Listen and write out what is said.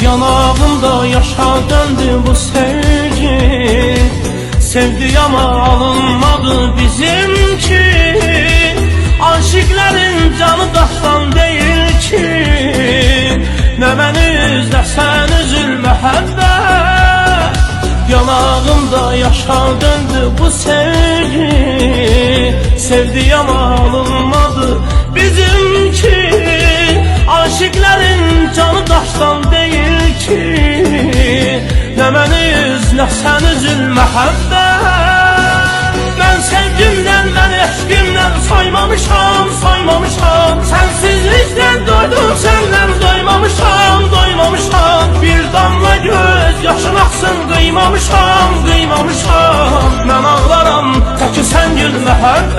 Yanağımda yaşa döndü bu sevgi, sevdi ama alınmadı bizimki. Aşıkların canı daştan değil ki, ne ben üzle sen üzülme həbbət. Yanağımda yaşa döndü bu sevgi, sevdi ama alınmadı bizimki. Aşıkların canı daştan değil ki, ne ben üzle sen üzülme həbbət. Ben sevgimden, ben eşkimden saymamışam, saymamışam. Sensizlikten doydum, senden doymamışam, doymamışam. Bir damla göz yaşın aksın, kıymamışam, kıymamışam. Ben ağlaram, teki sen gülme həbbət.